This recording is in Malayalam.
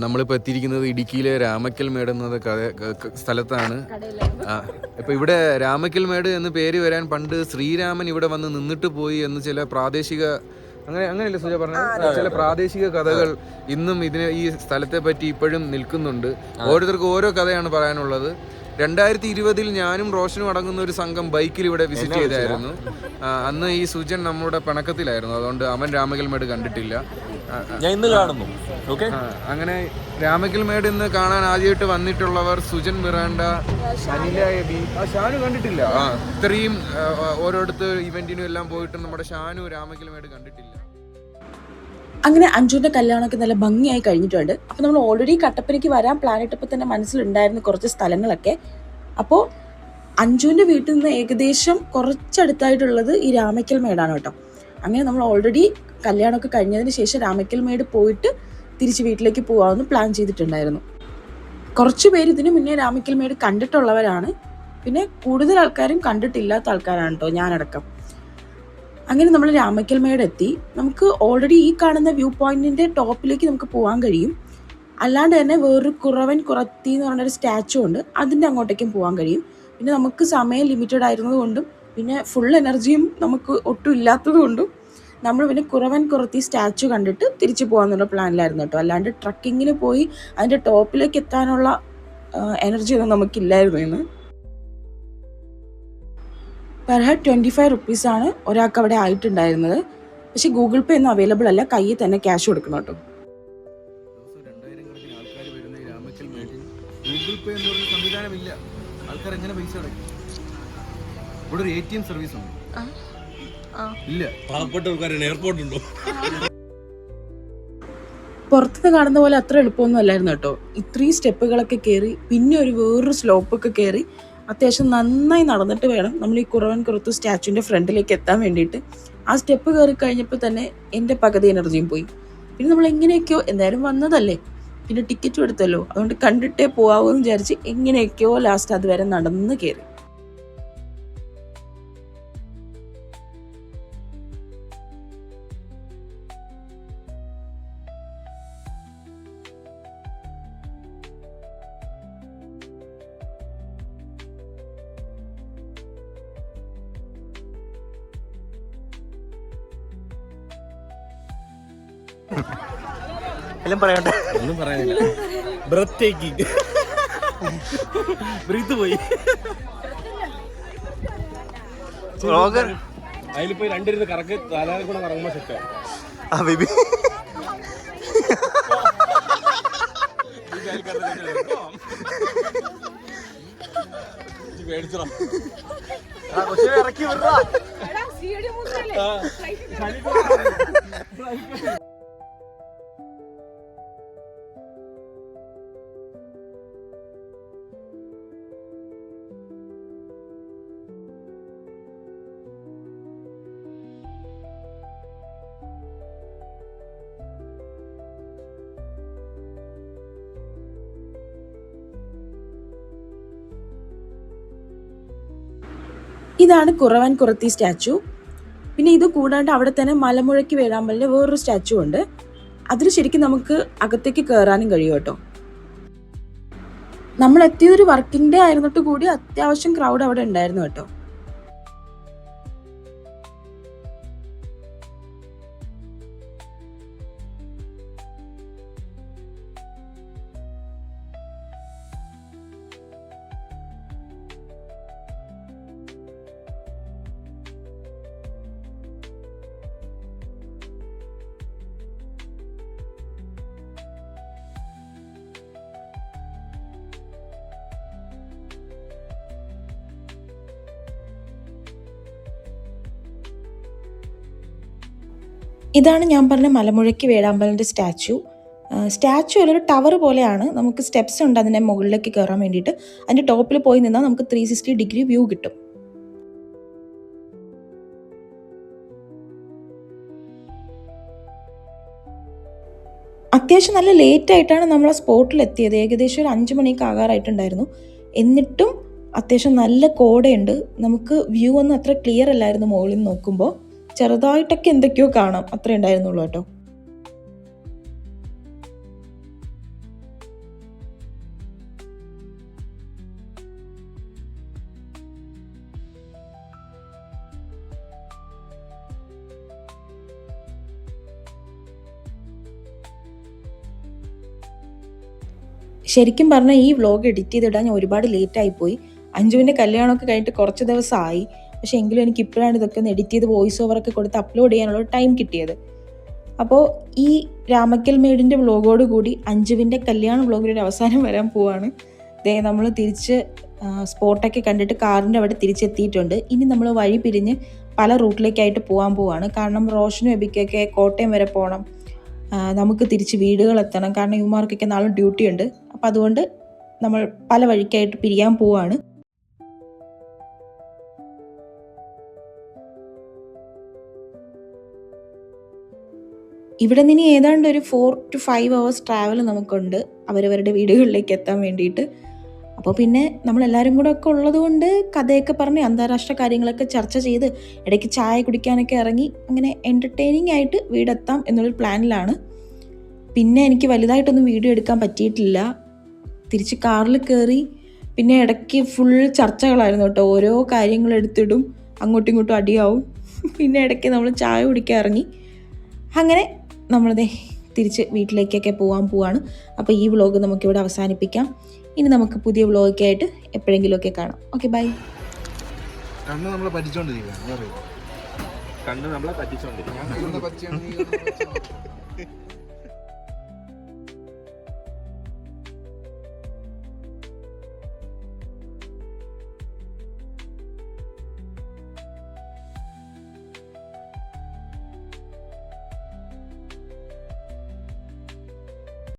നമ്മളിപ്പോൾ എത്തിയിരിക്കുന്നത് ഇടുക്കിയിലെ രാമക്കൽമേട് എന്ന സ്ഥലത്താണ്. ഇപ്പോൾ ഇവിടെ രാമക്കൽമേട് എന്ന് പേര് വരാൻ പണ്ട് ശ്രീരാമൻ ഇവിടെ വന്ന് നിന്നിട്ട് പോയി എന്ന് ചില പ്രാദേശിക അങ്ങനെയല്ലേ സുജ പറഞ്ഞത്, ചില പ്രാദേശിക കഥകൾ ഇന്നും ഈ സ്ഥലത്തെ പറ്റി ഇപ്പോഴും നിൽക്കുന്നുണ്ട്. ഓരോരുത്തർക്കും ഓരോ കഥയാണ് പറയാനുള്ളത്. 2020 ഞാനും റോഷനും അടങ്ങുന്ന ഒരു സംഘം ബൈക്കിൽ ഇവിടെ വിസിറ്റ് ചെയ്തായിരുന്നു. അന്ന് ഈ സുജൻ നമ്മുടെ പിണക്കത്തിലായിരുന്നു, അതുകൊണ്ട് അവൻ രാമക്കൽമേട് കണ്ടിട്ടില്ല. ഞാൻ ഇന്ന് കാണുന്നു. അങ്ങനെ രാമക്കൽമേട് ഇന്ന് കാണാൻ ആദ്യമായിട്ട് വന്നിട്ടുള്ളവർ സുജൻ മിറാണ്ട, അനില എബി, ഷാനു കണ്ടിട്ടില്ല. ഇത്രയും ഓരോരുത്തർ ഇവന്റിനും എല്ലാം പോയിട്ട് നമ്മുടെ ഷാനു രാമക്കൽമേട് കണ്ടിട്ടില്ല. അങ്ങനെ അഞ്ജുവിൻ്റെ കല്യാണമൊക്കെ നല്ല ഭംഗിയായി കഴിഞ്ഞിട്ടുണ്ട്. അപ്പോൾ നമ്മൾ ഓൾറെഡി കട്ടപ്പനയ്ക്ക് വരാൻ പ്ലാൻ ഇട്ടപ്പോൾ തന്നെ മനസ്സിലുണ്ടായിരുന്ന കുറച്ച് സ്ഥലങ്ങളൊക്കെ. അപ്പോൾ അഞ്ജുവിൻ്റെ വീട്ടിൽ നിന്ന് ഏകദേശം കുറച്ചടുത്തായിട്ടുള്ളത് ഈ രാമക്കൽമേടാണ് കേട്ടോ. അങ്ങനെ നമ്മൾ ഓൾറെഡി കല്യാണമൊക്കെ കഴിഞ്ഞതിന് ശേഷം രാമക്കൽമേട് പോയിട്ട് തിരിച്ച് വീട്ടിലേക്ക് പോകാമെന്ന് പ്ലാൻ ചെയ്തിട്ടുണ്ടായിരുന്നു. കുറച്ച് പേര് ഇതിനു മുന്നേ രാമക്കൽമേട് കണ്ടിട്ടുള്ളവരാണ്, പിന്നെ കൂടുതൽ ആൾക്കാരും കണ്ടിട്ടില്ലാത്ത ആൾക്കാരാണ് കേട്ടോ, ഞാനടക്കം. അങ്ങനെ നമ്മൾ രാമക്കൽമേട് എത്തി. നമുക്ക് ഓൾറെഡി ഈ കാണുന്ന വ്യൂ പോയിന്റിന്റെ ടോപ്പിലേക്ക് നമുക്ക് പോകാൻ കഴിയും. അല്ലാണ്ട് തന്നെ വേറൊരു കുറവൻ കുറത്തി എന്ന് പറഞ്ഞൊരു സ്റ്റാച്ചു ഉണ്ട്, അതിൻ്റെ അങ്ങോട്ടേക്കും പോകാൻ കഴിയും. പിന്നെ നമുക്ക് സമയം ലിമിറ്റഡ് ആയിരുന്നത് കൊണ്ടും പിന്നെ ഫുൾ എനർജിയും നമുക്ക് ഒട്ടും ഇല്ലാത്തത് കൊണ്ടും നമ്മൾ പിന്നെ കുറവൻ കുറത്തി സ്റ്റാച്ചു കണ്ടിട്ട് തിരിച്ചു പോകാമെന്നുള്ള പ്ലാനിലായിരുന്നു കേട്ടോ. അല്ലാണ്ട് ട്രക്കിങ്ങിന് പോയി അതിൻ്റെ ടോപ്പിലേക്ക് എത്താനുള്ള എനർജി ഒന്നും നമുക്കില്ലായിരുന്നു ഇന്ന്. പെർ ഹെഡ് 25 റുപ്പീസാണ് ഒരാൾക്ക് അവിടെ ആയിട്ടുണ്ടായിരുന്നത്. പക്ഷെ ഗൂഗിൾ പേ ഒന്നും അവൈലബിൾ അല്ല, കയ്യിൽ തന്നെ ക്യാഷ് കൊടുക്കണം കേട്ടോ. ഗൂഗിൾ പേ എന്ന് പറഞ്ഞ സംവിധാനമില്ല. ആൾക്കാർ എങ്ങനെ പൈസ അടയ്ക്കും? ഇവിടെ ഒരു ATM സർവീസ് ഉണ്ട് ഇല്ല. പാവപ്പെട്ടവർക്ക് എയർപോർട്ട് ഉണ്ടോ? പുറത്തുനിന്ന് കാണുന്ന പോലെ അത്ര എളുപ്പമൊന്നും അല്ലായിരുന്നു കേട്ടോ. ഇത്രയും സ്റ്റെപ്പുകളൊക്കെ കയറി പിന്നെ ഒരു വേറൊരു സ്ലോപ്പൊക്കെ കയറി അത്യാവശ്യം നന്നായി നടന്നിട്ട് വേണം നമ്മൾ ഈ കുറവൻ കുറത്തു സ്റ്റാച്ചുവിൻ്റെ ഫ്രണ്ടിലേക്ക് എത്താൻ വേണ്ടിയിട്ട്. ആ സ്റ്റെപ്പ് കയറി കഴിഞ്ഞപ്പോൾ തന്നെ എൻ്റെ പകുതി എനർജിയും പോയി. പിന്നെ നമ്മൾ എങ്ങനെയൊക്കെയോ എന്തായാലും വന്നതല്ലേ, പിന്നെ ടിക്കറ്റും എടുത്തല്ലോ, അതുകൊണ്ട് കണ്ടിട്ടേ പോകാവൂ എന്ന് വിചാരിച്ച് എങ്ങനെയൊക്കെയോ ലാസ്റ്റ് അതുവരെ നടന്ന് കയറി. എല്ലാം പറയണ്ട, ഒന്നും പറയാനില്ല. ബ്രെത്ത് ടേക്കിംഗ്, ബ്രീത്ത് പോയി. അതിൽ പോയി രണ്ടിരുന്ന് കറക്ക് തലയിൽ കൂടെ കറങ്ങുമ്പോ സെറ്റ്. ആ ബേബി പേടിച്ചോ ഇറക്കി വിടാ. ഇതാണ് കുറവൻ കുറത്തി സ്റ്റാച്ചു. പിന്നെ ഇത് കൂടാണ്ട് അവിടെ തന്നെ മലമുഴക്കി വേഴാമ്പലിൻ്റെ വേറൊരു സ്റ്റാച്ചു ഉണ്ട്. അതിൽ ശരിക്കും നമുക്ക് അകത്തേക്ക് കയറാനും കഴിയും കേട്ടോ. നമ്മൾ എത്തിയൊരു വർക്കിംഗ് ഡേ ആയിരുന്നിട്ട് കൂടി അത്യാവശ്യം ക്രൗഡ് അവിടെ ഉണ്ടായിരുന്നു കേട്ടോ. ഇതാണ് ഞാൻ പറഞ്ഞ മലമുഴക്കി വേഴാമ്പലിൻ്റെ സ്റ്റാച്ചു. സ്റ്റാച്ചു അല്ല, ഒരു ടവർ പോലെയാണ്. നമുക്ക് സ്റ്റെപ്സ് ഉണ്ട് അതിൻ്റെ മുകളിലേക്ക് കയറാൻ വേണ്ടിയിട്ട്. അതിൻ്റെ ടോപ്പിൽ പോയി നിന്നാൽ നമുക്ക് 360 ഡിഗ്രി വ്യൂ കിട്ടും. അത്യാവശ്യം നല്ല ലേറ്റ് ആയിട്ടാണ് നമ്മൾ ആ സ്പോട്ടിൽ എത്തിയത്. ഏകദേശം ഒരു 5 മണിയൊക്കെ ആകാറായിട്ടുണ്ടായിരുന്നു. എന്നിട്ടും അത്യാവശ്യം നല്ല കോടയുണ്ട്. നമുക്ക് വ്യൂ ഒന്നും അത്ര ക്ലിയർ അല്ലായിരുന്നു. മുകളിൽ നിന്ന് നോക്കുമ്പോൾ ചെറുതായിട്ടൊക്കെ എന്തൊക്കെയോ കാണാം, അത്രേ ഉണ്ടായിരുന്നുള്ളൂ കേട്ടോ. ശരിക്കും പറഞ്ഞാൽ ഈ വ്ലോഗ് എഡിറ്റ് ചെയ്തിടാൻ ഞാൻ ഒരുപാട് ലേറ്റായിപ്പോയി. അഞ്ജുവിൻ്റെ കല്യാണമൊക്കെ കഴിഞ്ഞിട്ട് കുറച്ച് ദിവസമായി. പക്ഷേ എങ്കിലും എനിക്ക് ഇപ്പോഴാണ് ഇതൊക്കെ ഒന്ന് എഡിറ്റ് ചെയ്ത് വോയിസ് ഓവറൊക്കെ കൊടുത്ത് അപ്ലോഡ് ചെയ്യാനുള്ള ടൈം കിട്ടിയത്. അപ്പോൾ ഈ രാമക്കൽ മേടിൻ്റെ വ്ലോഗോട് കൂടി അഞ്ജുവിൻ്റെ കല്യാണ വ്ലോഗിൻ്റെ അവസാനം വരാൻ പോവാണ്. നമ്മൾ തിരിച്ച് സ്പോട്ടൊക്കെ കണ്ടിട്ട് കാറിൻ്റെ അവിടെ തിരിച്ചെത്തിയിട്ടുണ്ട്. ഇനി നമ്മൾ വഴി പിരിഞ്ഞ് പല റൂട്ടിലേക്കായിട്ട് പോകാൻ പോവാണ്. കാരണം റോഷനും എബിക്കൊക്കെ കോട്ടയം വരെ പോകണം, നമുക്ക് തിരിച്ച് വീടുകളെത്തണം. കാരണം ഇവന്മാർക്കൊക്കെ നാളെ ഡ്യൂട്ടി ഉണ്ട്. അപ്പോൾ അതുകൊണ്ട് നമ്മൾ പല വഴിക്കായിട്ട് പിരിയാൻ പോവാണ്. ഇവിടെ നിന്ന് ഏതാണ്ട് ഒരു 4 to 5 hours ട്രാവൽ നമുക്കുണ്ട് അവരവരുടെ വീടുകളിലേക്ക് എത്താൻ വേണ്ടിയിട്ട്. അപ്പോൾ പിന്നെ നമ്മളെല്ലാവരും കൂടെ ഒക്കെ ഉള്ളത് കൊണ്ട് കഥയൊക്കെ പറഞ്ഞ് അന്താരാഷ്ട്ര കാര്യങ്ങളൊക്കെ ചർച്ച ചെയ്ത് ഇടയ്ക്ക് ചായ കുടിക്കാനൊക്കെ ഇറങ്ങി അങ്ങനെ എൻ്റർടൈനിങ് ആയിട്ട് വീടെത്താം എന്നുള്ളൊരു പ്ലാനിലാണ്. പിന്നെ എനിക്ക് വലുതായിട്ടൊന്നും വീഡിയോ എടുക്കാൻ പറ്റിയിട്ടില്ല. തിരിച്ച് കാറിൽ കയറി പിന്നെ ഇടയ്ക്ക് ഫുൾ ചർച്ചകളായിരുന്നു കേട്ടോ. ഓരോ കാര്യങ്ങൾ എടുത്തിടും, അങ്ങോട്ടും ഇങ്ങോട്ടും അടിയാവും. പിന്നെ ഇടയ്ക്ക് നമ്മൾ ചായ കുടിക്കാൻ ഇറങ്ങി. അങ്ങനെ നമ്മളതേ തിരിച്ച് വീട്ടിലേക്കൊക്കെ പോവാണ്. അപ്പോൾ ഈ വ്ലോഗ് നമുക്കിവിടെ അവസാനിപ്പിക്കാം. ഇനി നമുക്ക് പുതിയ വ്ലോഗൊക്കെ ആയിട്ട് എപ്പോഴെങ്കിലുമൊക്കെ കാണാം. Okay, bye. കണ്ണ് നമ്മളെ പറ്റിച്ചോണ്ടിരിക്കുക. കണ്ണ് നമ്മളെ പറ്റിച്ചോണ്ടിരിക്കും.